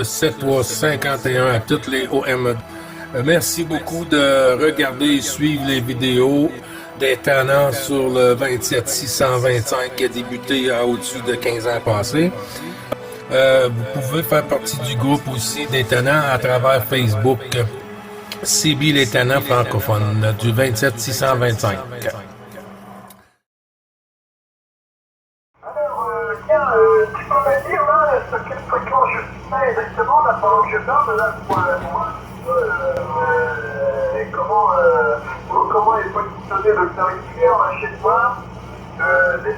7351 à toutes les OM. Merci beaucoup de regarder et suivre les vidéos des tenants sur le 27625 qui a débuté au-dessus de 15 ans passés. Vous pouvez faire partie du groupe aussi des tenants à travers Facebook. CB les tenants francophones du 27625. Tiens, tu peux me dire là, sur quelle fréquence je suis là exactement, là, pendant que je parle, là, pour moi, comment est positionné le tarifaire, là, chez toi, des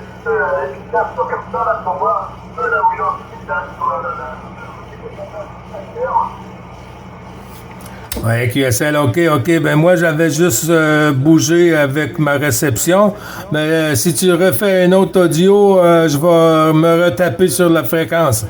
explications comme ça, là, pour voir un petit peu là où j'en suis, là, sur Ouais, QSL, ok. Ben moi, j'avais juste bougé avec ma réception. Mais si tu refais un autre audio, je vais me retaper sur la fréquence.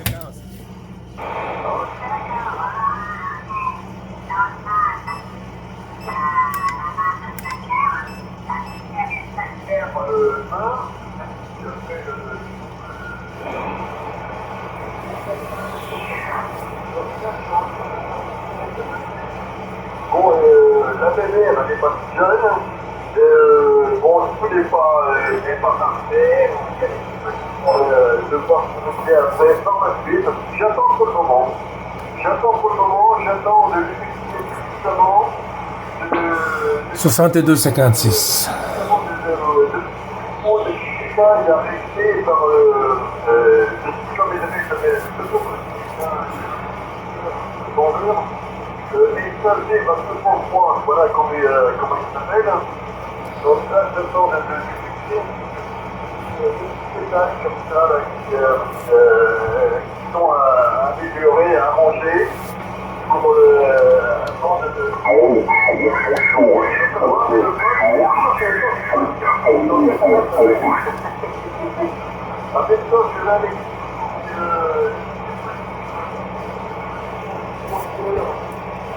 Bon, la bébé, elle n'avait pas si jeune. Bon, tout n'est pas parfait. De voir ce que c'est après, par la suite. J'attends pour le moment. J'attends de l'unifier justement. 62,56. Il a resté par comme il avait bonjour. Et ça, c'est 23, voilà comment il s'appelle. Donc là, je sors de discussion. Des détails comme ça là, qui sont à améliorer, à arranger pour avant de avec ça, je vais avec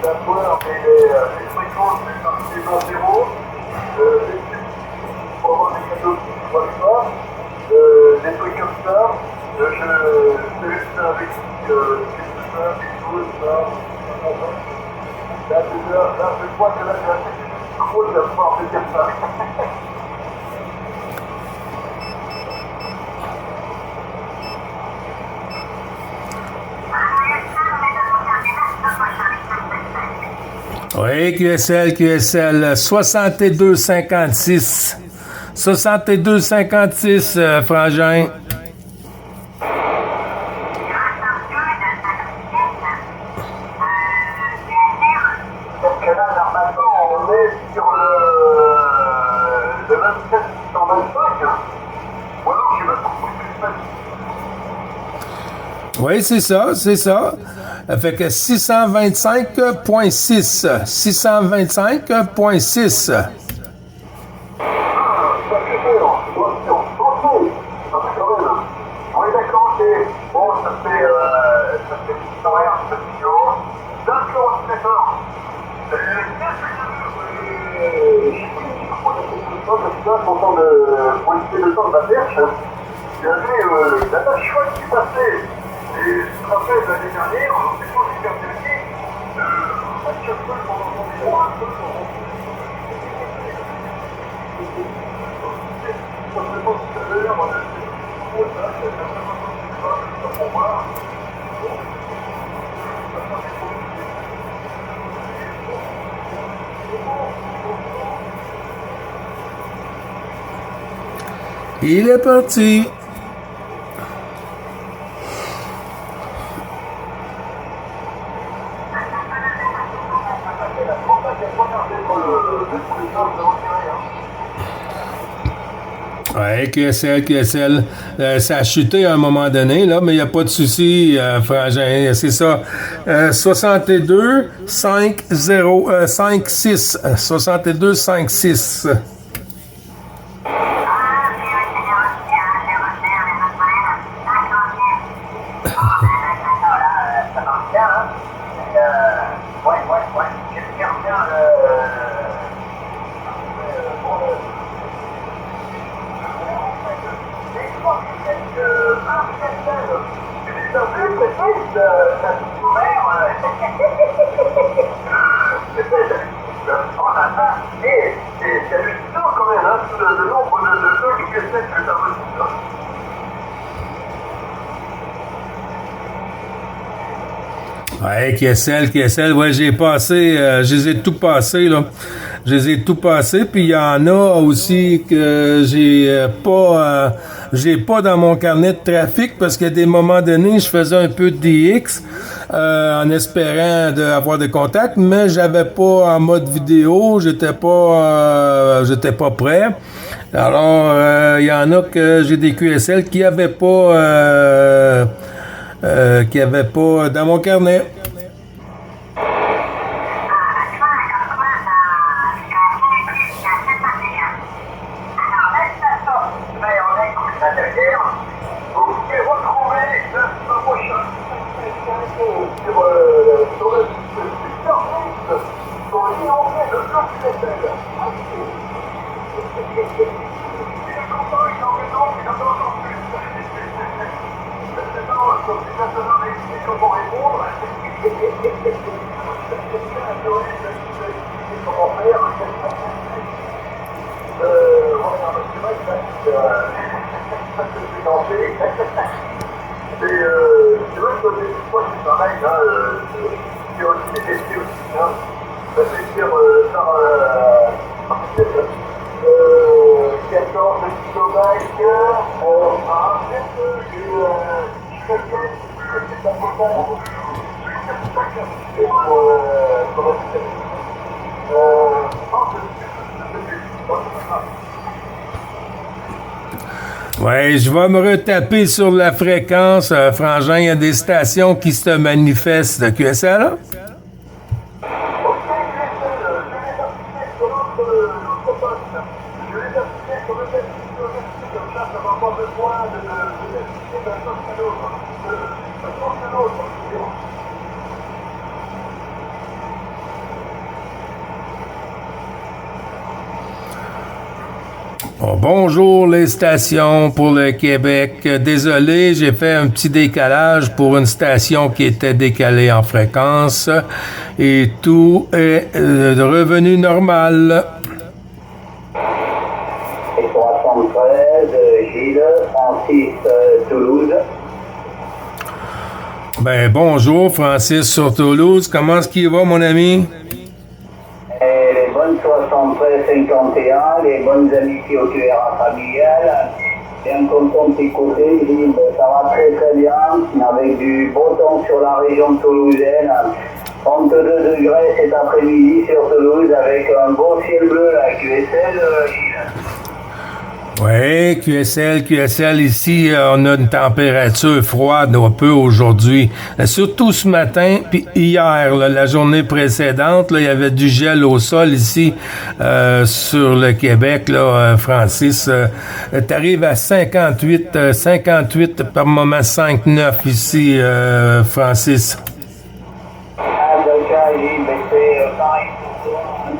d'avoir les fréquences des zéro, pour avoir des cadeaux qui ne voient pas, des trucs comme ça. Je fais juste avec ça, des choses, ça. Là, je crois que là, j'ai assez trop de pouvoir te dire ça. Oui, QSL, 62,56. 62,56, Frangin. Donc là, normalement, on est sur le 27 625. Ou alors, je me trompe. Oui, c'est ça. Ça fait que 625,6. 625,6. Oui, d'accord, ok. Bon, ça fait 600 Hz, ce vidéo. D'accord, d'accord. Content de pointer le temps de la perche. Il y avait la vache chouette qui passait. Et je me rappelle l'année dernière, on s'est pas super bien. À chaque fois qu'on entendait un peu, Il est parti. Ouais, QSL. Ça a chuté à un moment donné, là, mais il n'y a pas de souci, Frangin. C'est ça. 62, 5, 0, 5, 6. 62, 5, 6. t'as vu, précise, t'as tout ouvert. On a ça. Et c'est hallucinant quand même, hein, le nombre de jeux qui fait que t'as reçu. Ouais, QSL, ouais, j'ai passé, je les ai tout passés, là. Je les ai tout passés, puis il y en a aussi que j'ai pas dans mon carnet de trafic parce qu'à des moments donnés, je faisais un peu de DX en espérant avoir des contacts, mais j'avais pas en mode vidéo, j'étais pas prêt. Alors, il y en a que j'ai des QSL qui avaient pas dans mon carnet. C'est vrai que des fois c'est pareil, hein, c'est aussi des essais aussi, hein. Ça fait dire par 14 kilobytes, Ouais, je vais me retaper sur la fréquence. Frangin, il y a des stations qui se manifestent. QSL, là? Bon, bonjour les stations pour le Québec. Désolé, j'ai fait un petit décalage pour une station qui était décalée en fréquence et tout est revenu normal. 73, Gilles, Francis, Toulouse. Ben, bonjour Francis sur Toulouse. Comment est-ce qu'il va, mon ami? Les bonnes 73-51, les bonnes amitiés au QRA familial. Bien content de t'écouter, Gilles. Ça va très très bien, avec du beau temps sur la région toulousaine. 32 degrés cet après-midi sur Toulouse, avec un beau ciel bleu, la QSL, Gilles. Oui, QSL, ici, on a une température froide un peu aujourd'hui. Surtout ce matin, puis hier, là, la journée précédente, là, il y avait du gel au sol ici sur le Québec, là, Francis. T'arrives à 58 par moment 5,9 ici, Francis.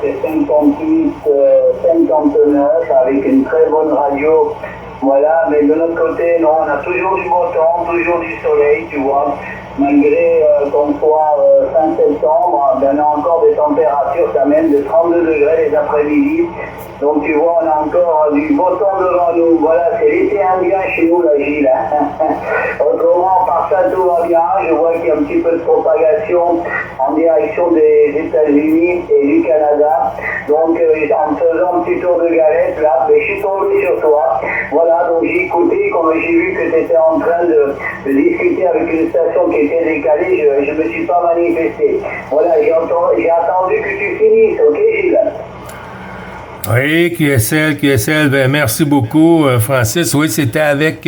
C'est 58, 59 avec une très bonne radio. Voilà, mais de notre côté, non, on a toujours du beau temps, toujours du soleil, tu vois. Malgré qu'on soit fin septembre, ben, on a encore des températures quand même de 32 degrés les après-midi. Donc tu vois, on a encore du beau temps devant nous. Voilà, c'est l'été indien chez nous, la Gilles. Autrement, par ça, tout va bien. Je vois qu'il y a un petit peu de propagation en direction des États-Unis et du Canada. Donc, en faisant un petit tour de galette, là, ben, je suis tombé sur toi. Voilà, donc j'ai écouté, comme j'ai vu que tu étais en train de discuter avec une station qui était décalée, je ne me suis pas manifesté. Voilà, j'ai attendu que tu finisses, ok, Gilles? Oui, QSL, ben merci beaucoup, Francis. Oui, c'était avec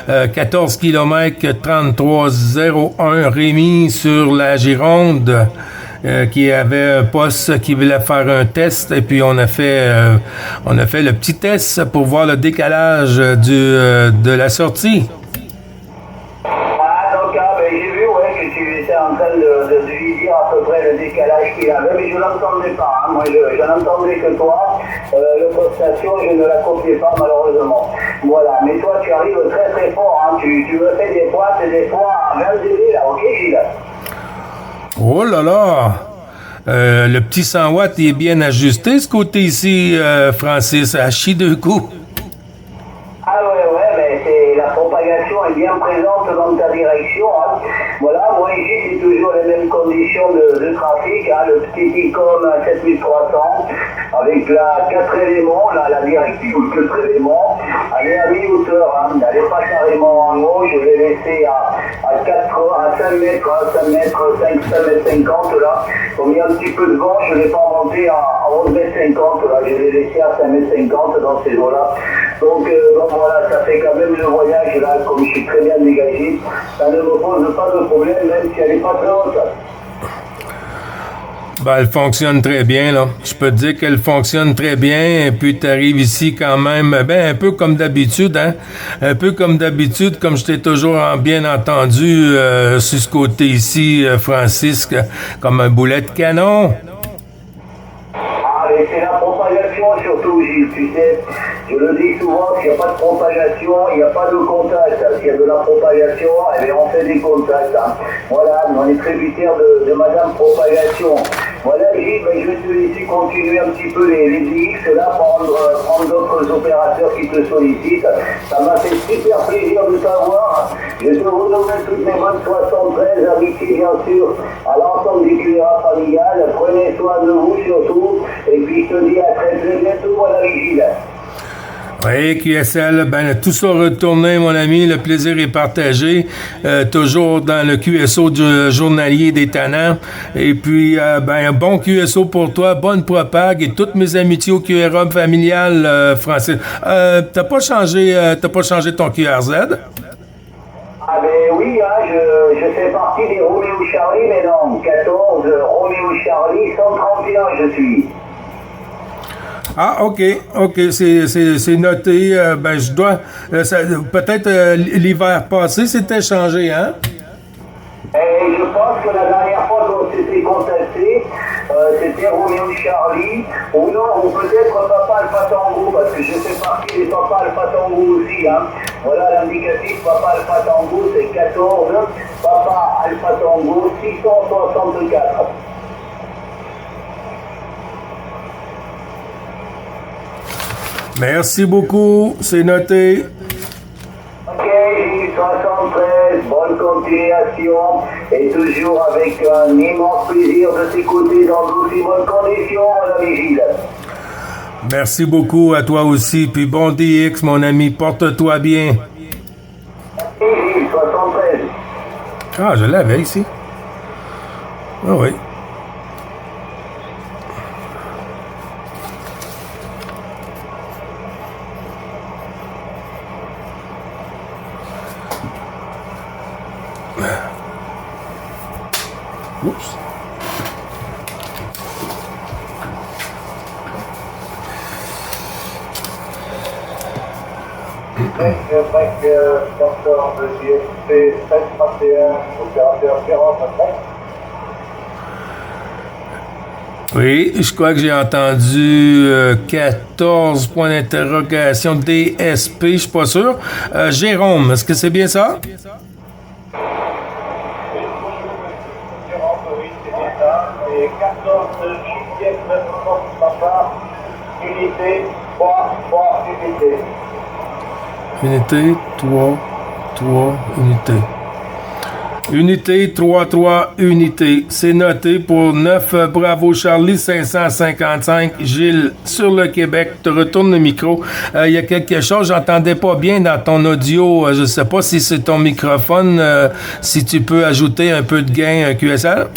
14 km 3301 Rémi sur la Gironde. Qui avait un poste qui voulait faire un test et puis on a fait le petit test pour voir le décalage de la sortie. Ah, donc, ben, j'ai vu, ouais, que j'étais en train de lui dire à peu près le décalage qu'il avait, mais je ne l'entendais pas. Hein. Moi, je n'entendais que toi. L'autre station, je ne la copiais pas, malheureusement. Voilà, mais toi, tu arrives très très fort. Hein. Tu me fais des pointes et des fois à 20 dB, là, ok, Gilles? Oh là là! Le petit 100 watts est bien ajusté, ce côté ici, Francis. À chier deux coups. Ah ouais, mais la propagation est bien présente dans ta direction. Hein. Voilà, moi ici c'est toujours les mêmes conditions de trafic, hein, le petit ICOM 7300 avec la 4 éléments, la directive 4 éléments, elle est à mi-hauteur, hein, elle n'est pas carrément en haut, je l'ai laissé à 5 mètres, 5 mètres 50 là, comme il y a un petit peu de vent, je ne l'ai pas monté à 11 mètres 50 là, je l'ai laissé à 5 mètres 50 dans ces eaux-là. Donc voilà, ça fait quand même le voyage là, comme je suis très bien dégagé, ça ne me pose pas de problème, même si elle n'est pas très haute. Ben, elle fonctionne très bien, là. Je peux te dire qu'elle fonctionne très bien, et puis tu arrives ici quand même, ben, un peu comme d'habitude, hein. Un peu comme d'habitude, comme je t'ai toujours bien entendu sur ce côté ici, Francis, comme un boulet de canon. Ah, mais c'est la propagation surtout, Gilles, tu sais. Je le dis souvent, s'il n'y a pas de propagation, il n'y a pas de contact. S'il y a de la propagation, eh bien, on fait des contacts. Hein. Voilà, on est tributaire de Madame Propagation. Voilà, Gilles, ben, je vais te laisser continuer un petit peu les DX, là, prendre d'autres opérateurs qui te sollicitent. Ça m'a fait super plaisir de t'avoir. Je te redonne toutes mes bonnes 73 amitiés, bien sûr, à l'ensemble du QRA familial. Prenez soin de vous surtout. Et puis, je te dis à très très bientôt, voilà, Gilles. Oui, QSL, ben tout ça retourné, mon ami, le plaisir est partagé, toujours dans le QSO du journalier des tannants. Et puis, ben un bon QSO pour toi, bonne propague et toutes mes amitiés au QRA familial, Francis. T'as pas changé ton QRZ? Ah ben oui, hein, je fais partie des Roméo Charlie, mais non, 14, Roméo Charlie, 131 je suis. Ah, ok, c'est noté. Ben, je dois. Peut-être l'hiver passé, c'était changé, hein? Et je pense que la dernière fois qu'on s'était contacté, c'était Roméo Charlie, ou non, ou peut-être Papa Alpha Tango, parce que je fais partie des Papa Alpha Tango aussi, hein. Voilà l'indicatif, Papa Alpha Tango, c'est 14, Papa Alpha Tango, 664. Merci beaucoup, c'est noté. Ok, 73, bonne continuation et toujours avec un immense plaisir de t'écouter dans d'aussi bonnes conditions, mon ami Gilles. Merci beaucoup à toi aussi, puis bon DX, mon ami, porte-toi bien. Gilles, 73. Ah, je l'avais ici. Ah oui. Oups. Porteur de JSP 731, opérateur 49. Oui, je crois que j'ai entendu 14 points d'interrogation DSP, je suis pas sûr. Jérôme, est-ce que c'est bien ça? Et 14 juillet 9 papa, unité 3 unité. Unité 3 unité. Unité 3 unité. C'est noté pour 9 Bravo Charlie 555. Gilles, sur le Québec, te retourne le micro. Il y a quelque chose, j'entendais pas bien dans ton audio. Je sais pas si c'est ton microphone. Si tu peux ajouter un peu de gain QSL.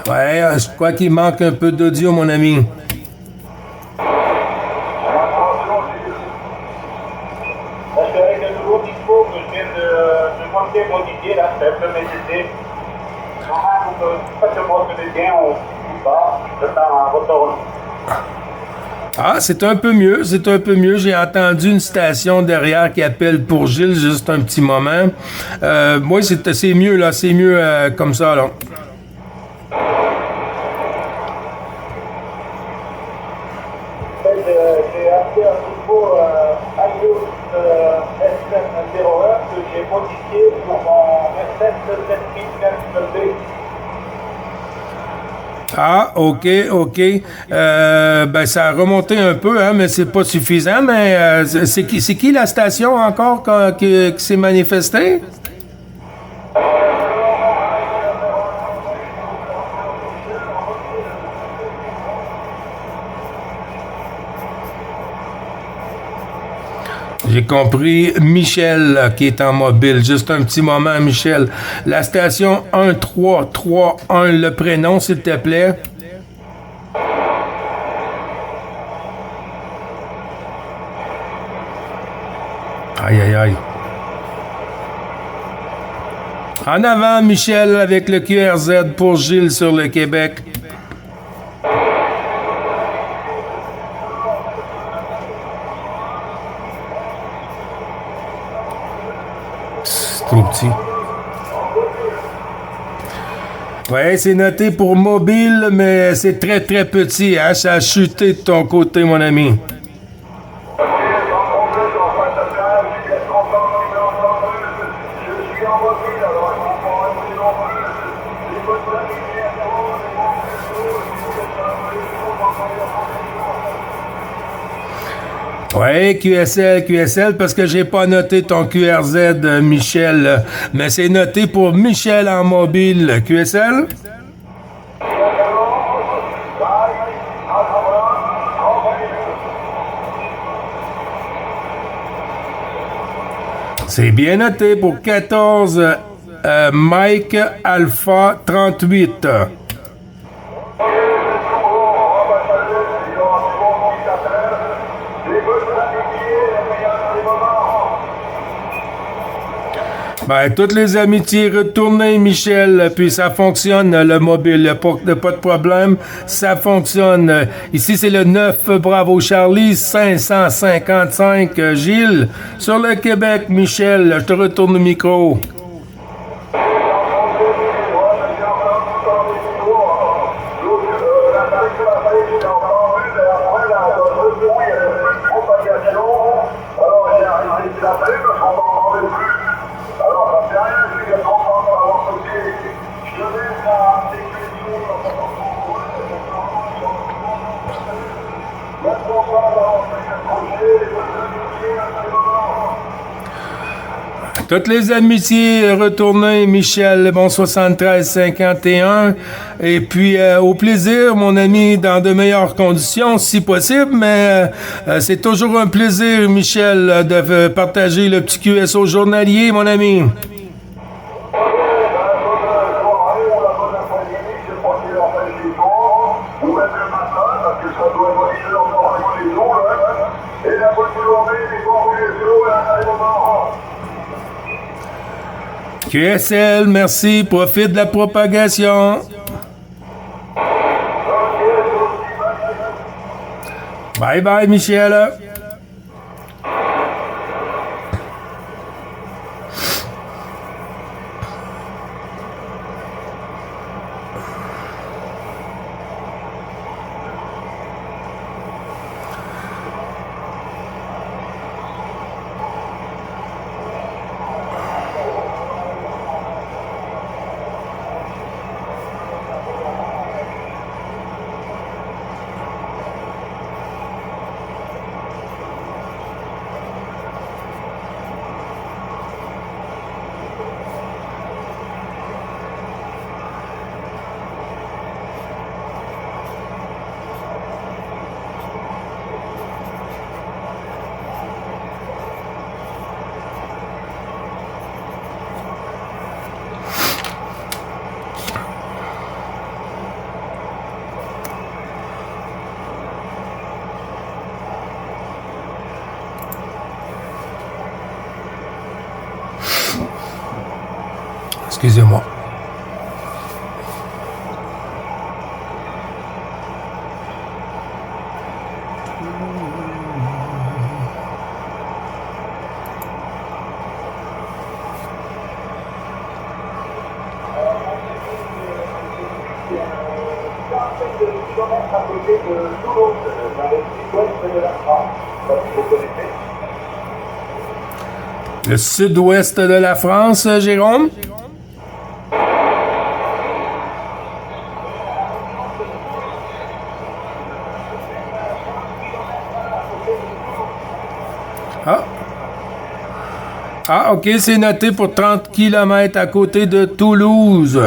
Ouais, je crois qu'il manque un peu d'audio, mon ami. Parce qu'avec un nouveau micro que je viens de monter mon idée, là, c'est un peu m'aider. Vous me faites moi bien, on ne pas. Je retourne. Ah, c'est un peu mieux, c'est un peu mieux. J'ai entendu une station derrière qui appelle pour Gilles juste un petit moment. Moi, c'est mieux, là, c'est mieux comme ça, là. J'ai appelé un nouveau Alios SM01 que j'ai modifié pour mon SS7400B. Ah, OK, OK. Ben, ça a remonté un peu, hein, mais c'est pas suffisant. Mais c'est qui la station encore qui s'est manifestée? J'ai compris. Michel qui est en mobile. Juste un petit moment, Michel. La station 1331, le prénom, s'il te plaît. Aïe, aïe, aïe. En avant, Michel, avec le QRZ pour Gilles sur le Québec. C'est trop petit. Ouais, c'est noté pour mobile, mais c'est très, très petit. Hein? Ça a chuté de ton côté, mon ami. Oui, QSL, parce que j'ai pas noté ton QRZ, Michel, mais c'est noté pour Michel en mobile. QSL? C'est bien noté pour 14 Mike Alpha 38. Ben, toutes les amitiés retournées, Michel, puis ça fonctionne, le mobile, il n'y a pas de problème, ça fonctionne. Ici, c'est le 9 Bravo Charlie 555 Gilles. Sur le Québec, Michel, je te retourne le micro. Toutes les amitiés retournées, Michel, bon 73-51. Et puis, au plaisir, mon ami, dans de meilleures conditions, si possible. Mais c'est toujours un plaisir, Michel, de partager le petit QSO journalier, mon ami. QSL, merci. Profite de la propagation. Bye bye, Michel. Excusez-moi. à côté de Toulouse, dans le sud-ouest de la France. Je sais pas si vous connaissez. Le sud-ouest de la France, Jérôme? Ah. Ah, OK, c'est noté pour 30 km à côté de Toulouse.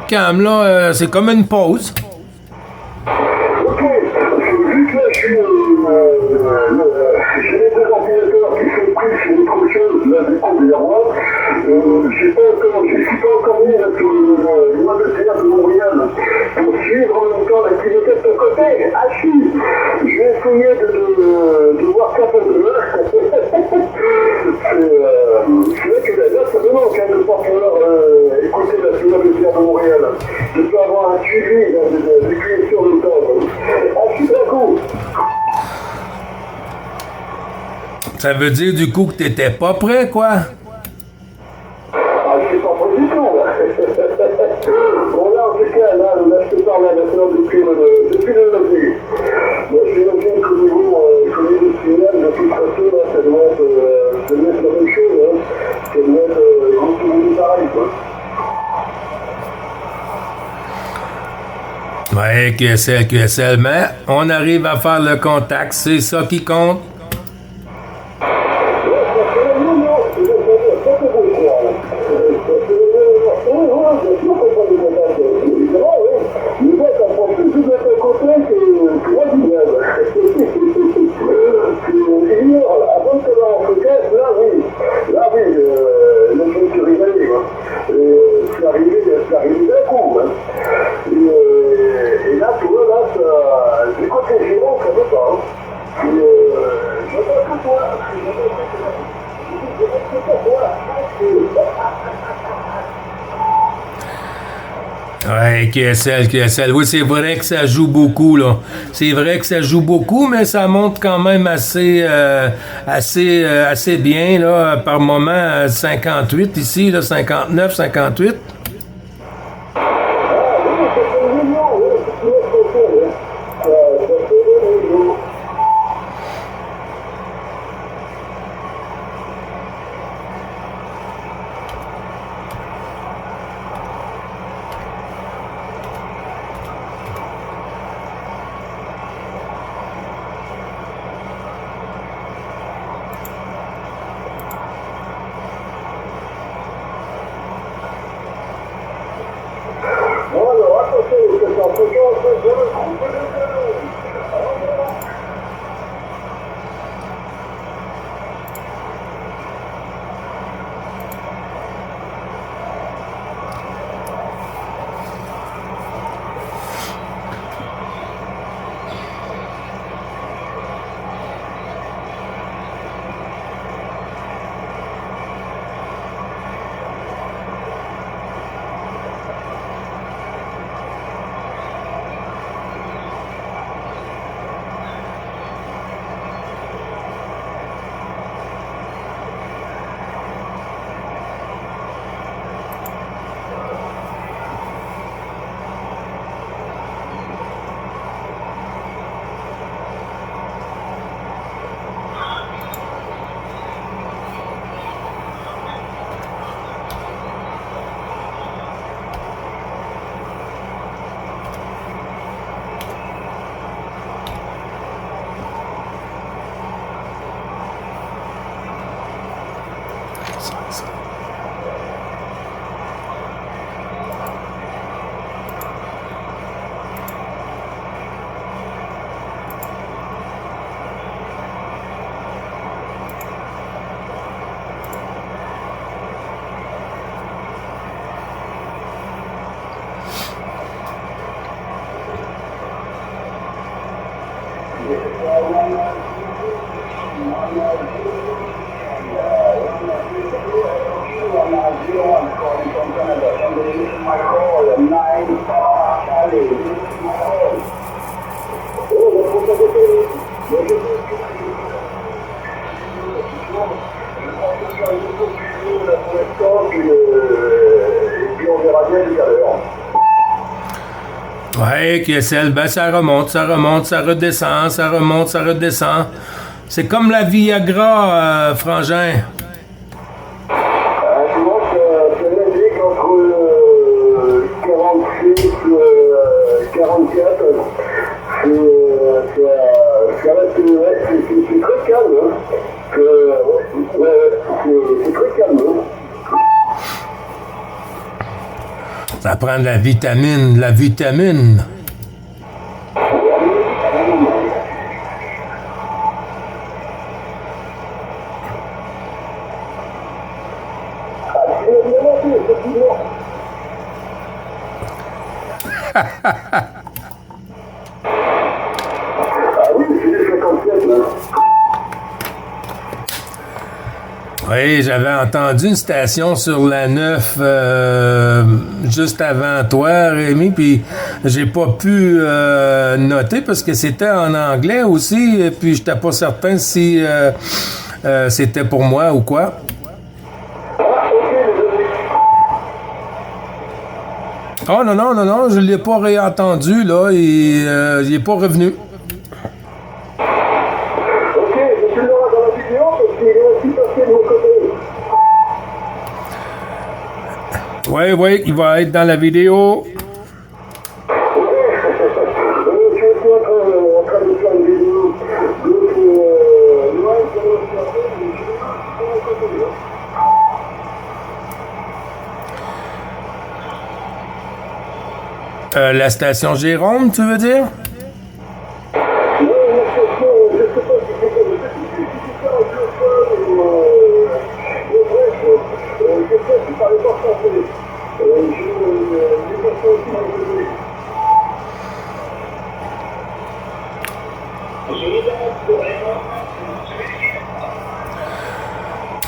Cam, là, c'est comme une pause. Ok, vu que là, j'ai les deux ordinateurs qui sont pris sur autre chose, là, du coup, derrière moi, je suis pas encore mis là, sur le mois de théâtre de Montréal pour suivre en même temps l'activité de ton côté. Ah si, je vais essayer de voir ça un peu là. C'est vrai que là, ça me manque de pas pouvoir écouter la finale de théâtre de Montréal. Je peux avoir un suivi des cuissures de temps. Ah, c'est très cool. Ça veut dire du coup que t'étais pas prêt, quoi? Ah, je suis pas prêt du tout, là. Bon, là, en tout cas, là, je te parle maintenant depuis le début. Moi, j'imagine qu'au niveau du final, de toute façon, là, ça doit être la même chose, hein. Ça doit être tout pareil, quoi. Ouais, QSL, mais on arrive à faire le contact, c'est ça qui compte. Et là, tu vois, là, du côté Géron, ça veut pas. Je vois que toi. Ouais, QSL. Oui, c'est vrai que ça joue beaucoup, là. C'est vrai que ça joue beaucoup, mais ça monte quand même assez bien, là. Par moment, 58 ici, là, 59, 58. Ouais, QSL, ben ça remonte, ça redescend, ça remonte, ça redescend. C'est comme la Viagra, Frangin. Tu vois, c'est magique entre 46 et 44. C'est très calme. Hein. C'est très calme. Ça prend de la vitamine, Oui, c'est 57, là. Oui, j'avais entendu une station sur la 9 juste avant toi, Rémi, puis j'ai pas pu noter parce que c'était en anglais aussi, et puis j'étais pas certain si c'était pour moi ou quoi. Oh non, je l'ai pas réentendu, là, et il est pas revenu. Ok, je suis là dans la vidéo parce qu'il est aussi passé de mon côté. Oui, il va être dans la vidéo. Je suis en train de faire une vidéo. Donc, La station Jérôme, tu veux dire?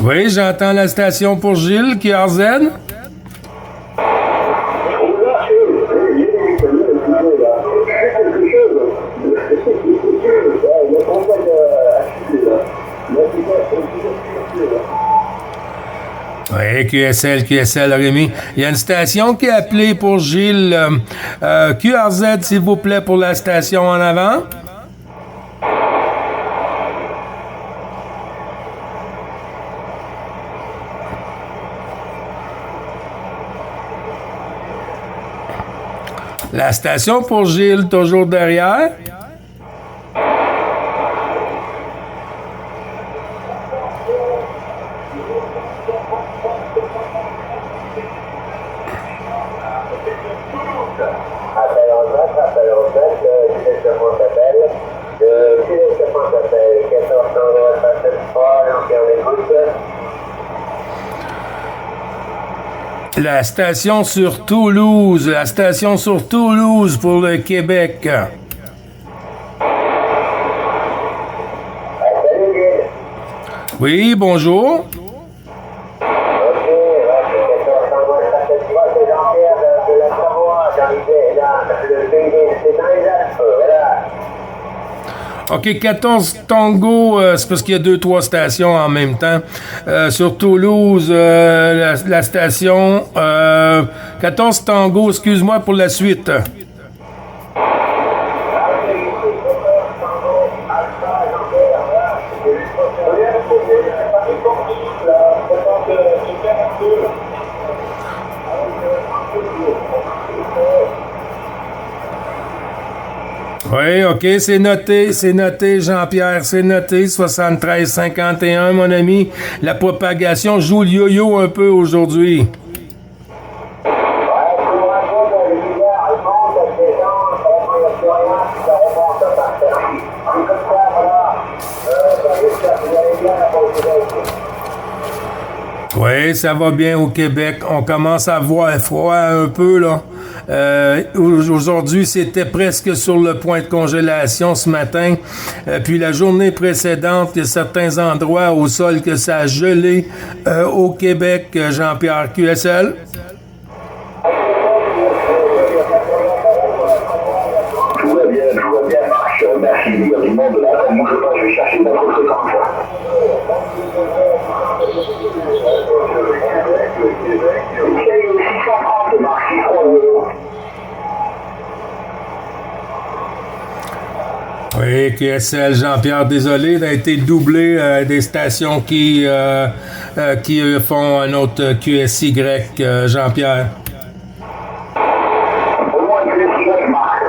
Oui, j'entends la station pour Gilles, QRZ. Oui, QSL, Rémi. Il y a une station qui est appelée pour Gilles. QRZ, s'il vous plaît, pour la station en avant. La station pour Gilles, toujours derrière. La station sur Toulouse pour le Québec. Oui, bonjour. OK, 14 Tango, c'est parce qu'il y a 2-3 stations en même temps. Sur Toulouse, la station 14 Tango, excuse-moi pour la suite. Oui, OK, c'est noté, Jean-Pierre, c'est noté, 73-51, mon ami. La propagation joue le yo-yo un peu aujourd'hui. Oui, ça va bien au Québec. On commence à voir froid un peu, là. Aujourd'hui, c'était presque sur le point de congélation ce matin. Puis la journée précédente, il y a certains endroits au sol que ça a gelé au Québec, Jean-Pierre QSL. Tout va bien, Marc. Merci du monde là. Moi, je vais chercher ma conséquence. Oui, QSL, Jean-Pierre, désolé, a été doublé des stations qui font un autre QSY, Jean-Pierre. Au moins QSY, Marc.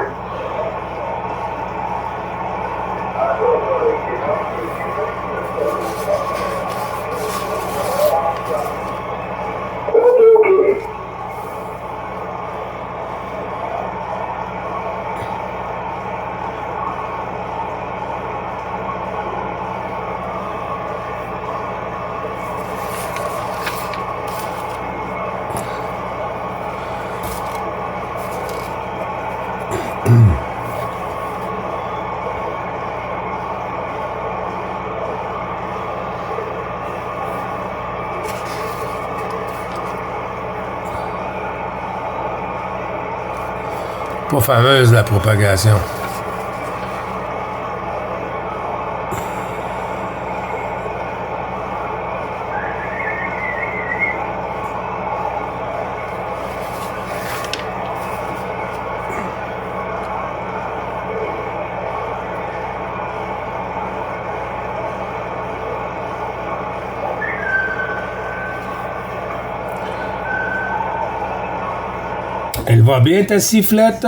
Ok. Pas fameuse la propagation. Elle va bien ta sifflette?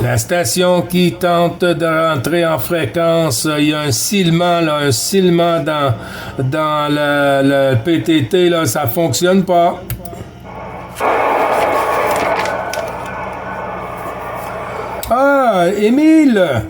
La station qui tente de rentrer en fréquence, il y a un silement dans le PTT, là, ça fonctionne pas. Ah, Émile!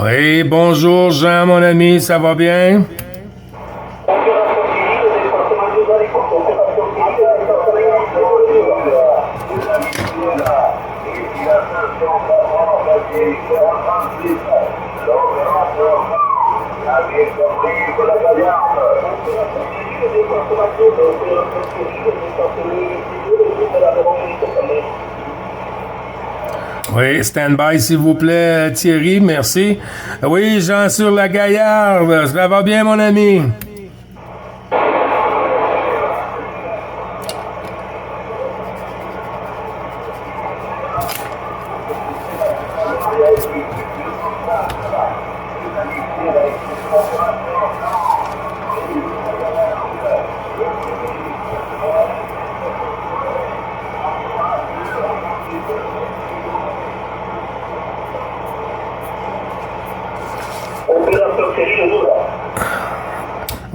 Oui, bonjour Jean, mon ami, ça va bien? Oui, stand-by s'il vous plaît, Thierry, merci. Oui, Jean sur la Gaillarde, ça va bien mon ami?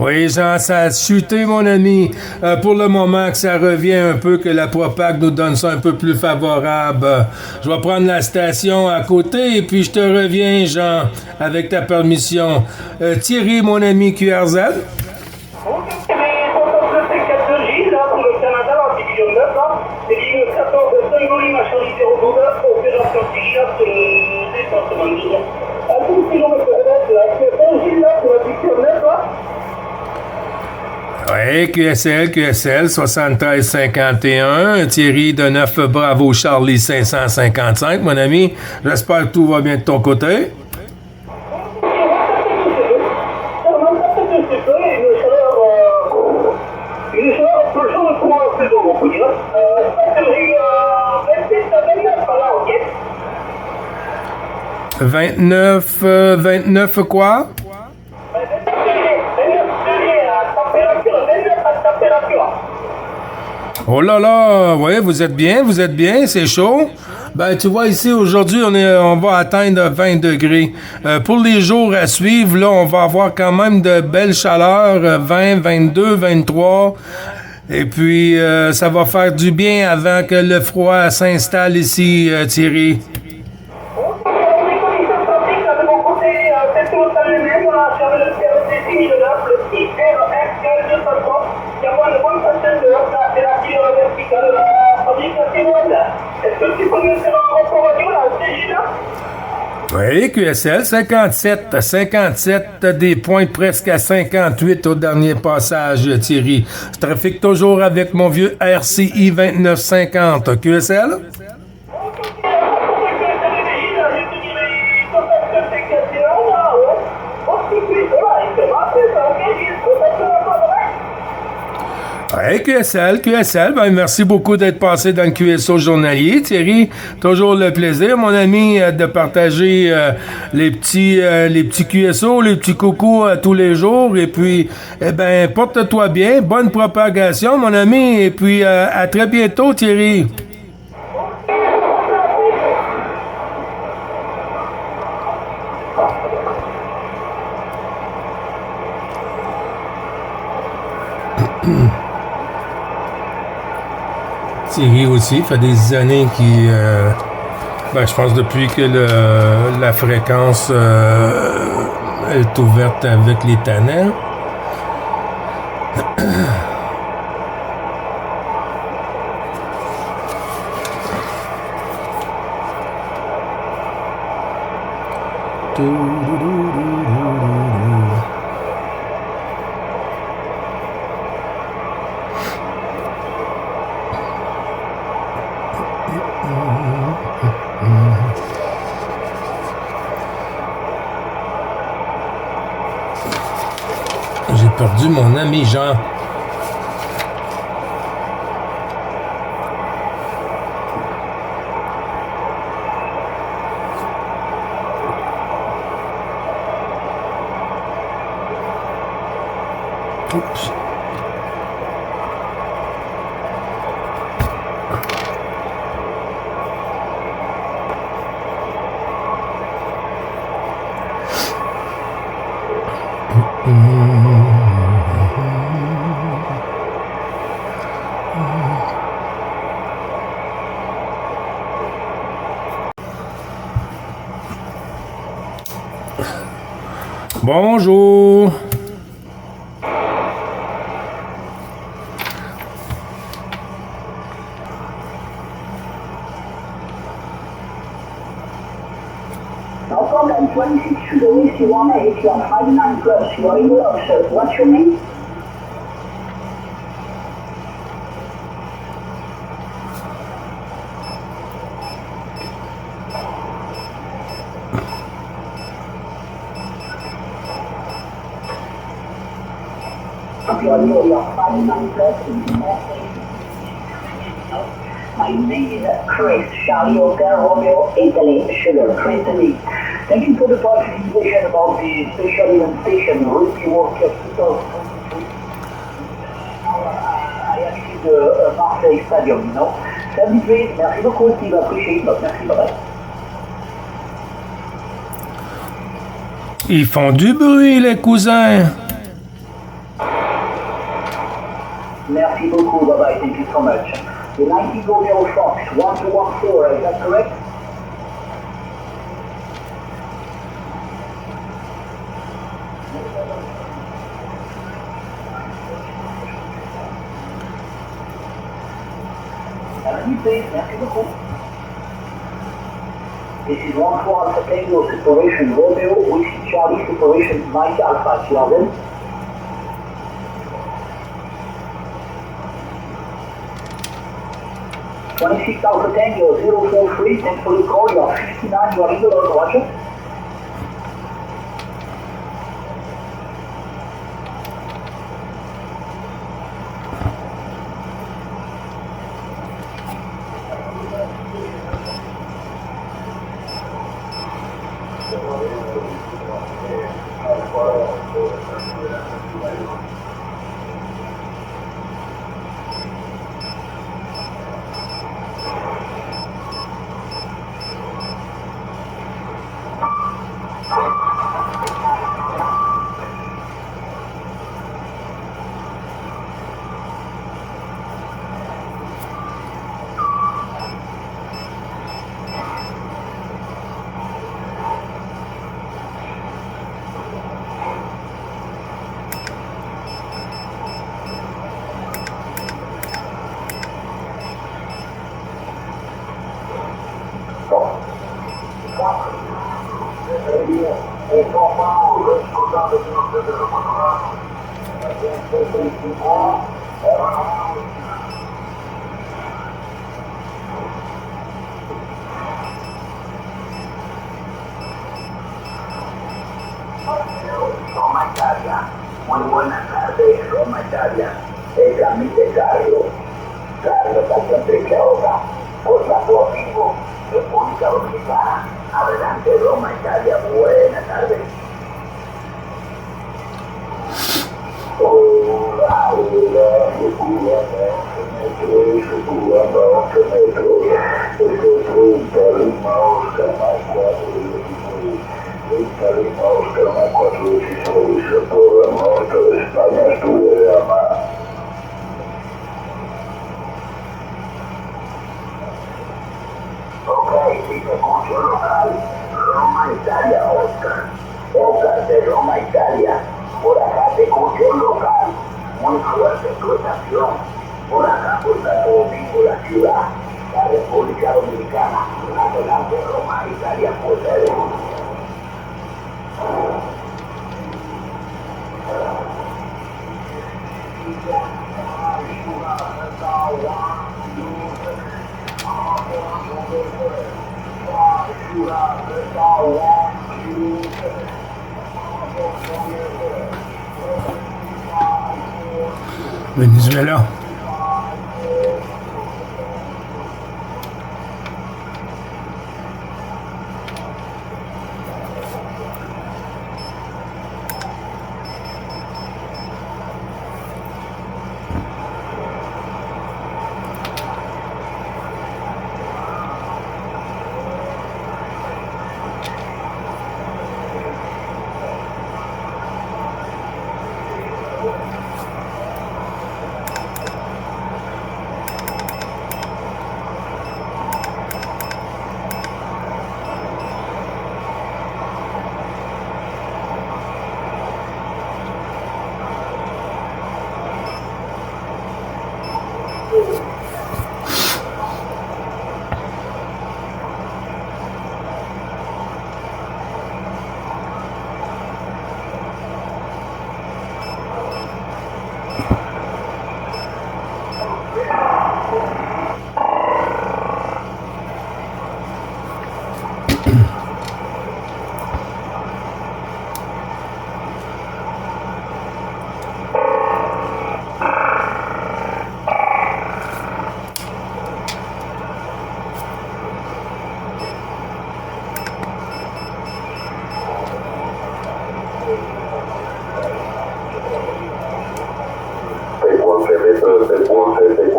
Oui, Jean, ça a chuté, mon ami. Pour le moment, que ça revient un peu, que la propague nous donne ça un peu plus favorable. Je vais prendre la station à côté et puis je te reviens, Jean, avec ta permission. Thierry, mon ami QRZ. Oui, QSL 7351, Thierry de 9 Bravo Charlie 555, mon ami. J'espère que tout va bien de ton côté. 29, 29 quoi? 29 à température. Oh là là, ouais, vous êtes bien, c'est chaud. Ben, tu vois, ici, aujourd'hui, on va atteindre 20 degrés. Pour les jours à suivre, là, on va avoir quand même de belles chaleurs, 20, 22, 23. Et puis, ça va faire du bien avant que le froid s'installe ici, Thierry. Les conditions pratiques de mon côté, c'est tout le temps les mêmes. J'avais le CRT 6009, le IRXL 230. Il y a moins de bonne centaine d'heures. C'est la tire verticale de la fabrication mondiale. Est-ce que tu peux me faire un rapport radio, là, CJ, là? Oui, QSL, 57. 57, des pointes presque à 58 au dernier passage, Thierry. Je trafique toujours avec mon vieux RCI 2950. QSL? Hey, QSL, ben merci beaucoup d'être passé dans le QSO journalier, Thierry. Toujours le plaisir, mon ami, de partager les petits QSO, les petits coucous tous les jours. Et puis, eh ben, porte-toi bien, bonne propagation, mon ami. Et puis, à très bientôt, Thierry. Thierry aussi, fait des années qu'il... ben, je pense depuis que la fréquence est ouverte avec les tannins. J'ai perdu mon ami Jean. Oups. Bonjour. No problem, 26 to the east, you want it, you are 59 plus, you are in the officer. What's your name? You are 59 plus, my name is Chris, Charlie Hotel, Romeo, Italy, Sugar, Chris and me. Thank you for the participation about the special event station, Rookie World Cup 2022. I actually the Marseille Stadium, you know. 73, merci beaucoup Steve, appreciate it, merci, bye bye. Ils font du bruit, les cousins. Merci beaucoup, bye bye, thank you so much. The 90 Romeo Fox, 1214, is that correct? Merci beaucoup. This is 14 Alpha Tango Separation Romeo, Whiskey Charlie Separation Mike Alpha, you are them? Twenty-six Alpha Tango 043, thanks for the call, you are 59, you are in the road, Roger. Roma, Italia. Muy buenas tardes, Roma, Italia. Es a mí de Carlos. Carlos Alcántara ahora. Por tu amigo, República Dominicana. Adelante, Roma, Italia. Buenas tardes. Hola, ok, sí, te escucho local. Roma, Italia, Oscar. Oscar de Roma, Italia. Por acá te escucho local. Muy fuerte tu estación. Por acá, por Santo Domingo, la ciudad. La República Dominicana. Adelante, Roma, Italia, Puerta de Venezuela.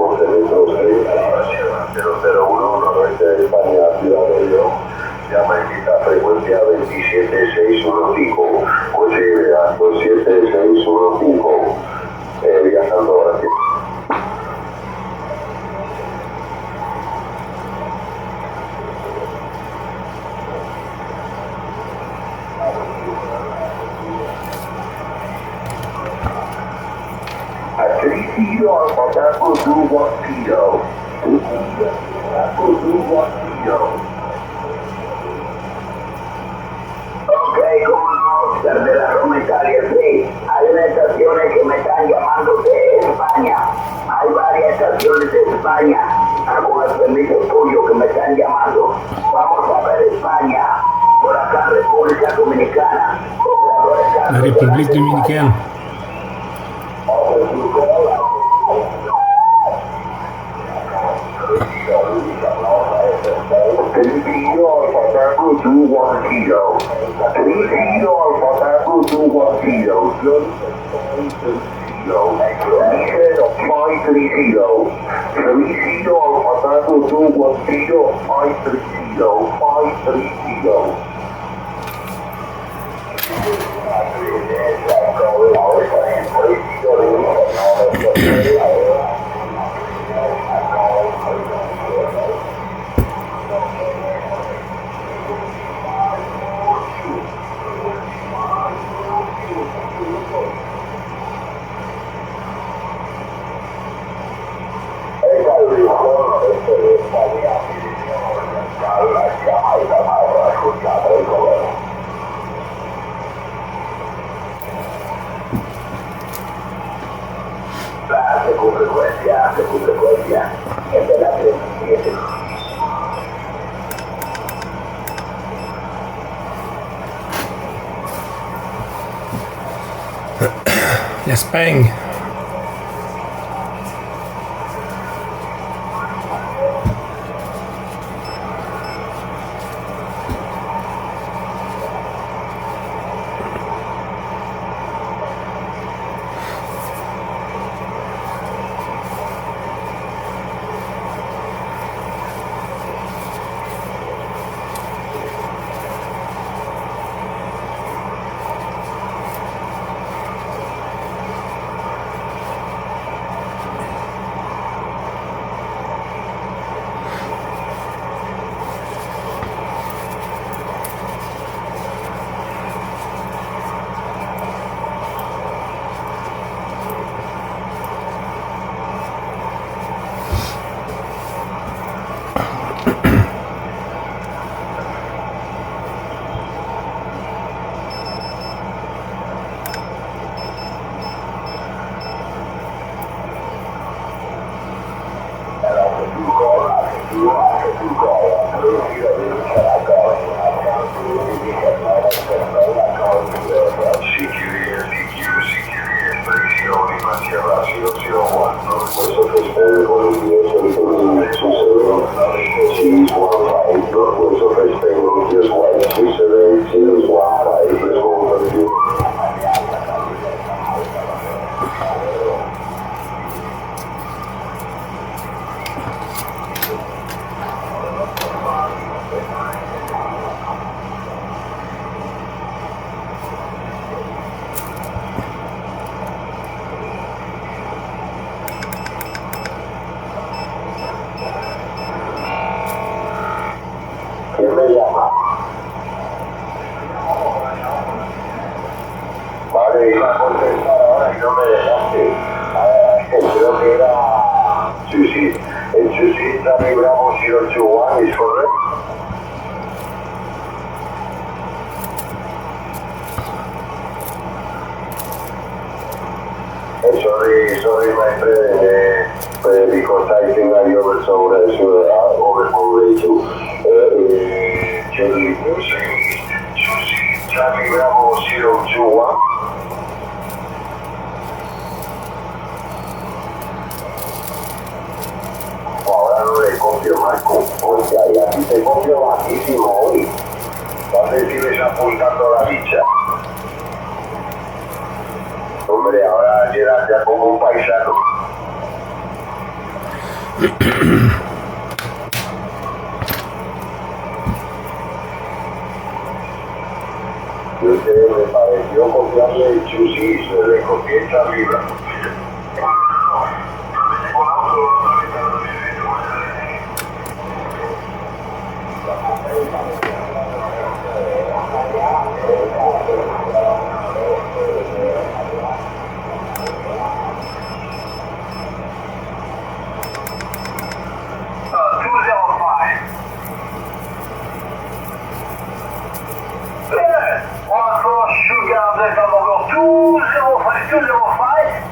Centímetros, 001, noroeste de España, Ciudad de León. Llama en esta frecuencia 27615, coche IBEA 27615, viajando a Brasil. Taco Duwatito. Ok, como no, Oscar de la Roma, Italia, sí. Hay unas estaciones que me están llamando de España. Hay varias estaciones de España. Con el permiso tuyo que me están llamando. Vamos a ver España. Por acá, República Dominicana. La República Dominicana. Filipino Alpha Tango 21 Kilo. Filipino Alpha Tango 21 Kilo. Descend of 53 Kilo. Filipino Alpha Tango 21 Kilo. 53 Kilo. 53 Kilo. Frecuencia. Esta es la 37. L'Espagne. Vale, iba a contestar ahora y no me dejaste. Creo que era Chusi. El Chusi Charlie Bravo 021, ¿es correcto? Sorry, my friend. Because I think I oversold you. Chusi Charlie Bravo 021. Ahora no le copio, Marco, porque ahí aquí te copio bajísimo hoy. ¿Vas a decirles apuntando la bicha? Hombre, ahora llegas ya como un paisano. Yo que me pareció copiarle el Chusi, se le copié esta libra.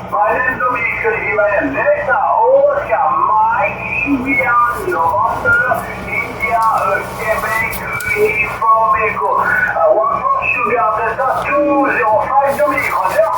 My name's Dominique Jimenez. Delta, Oscar, Mike, India, November, India, Quebec, Uniform Echo. 14 Sugar Delta 205 Dominique, Roger.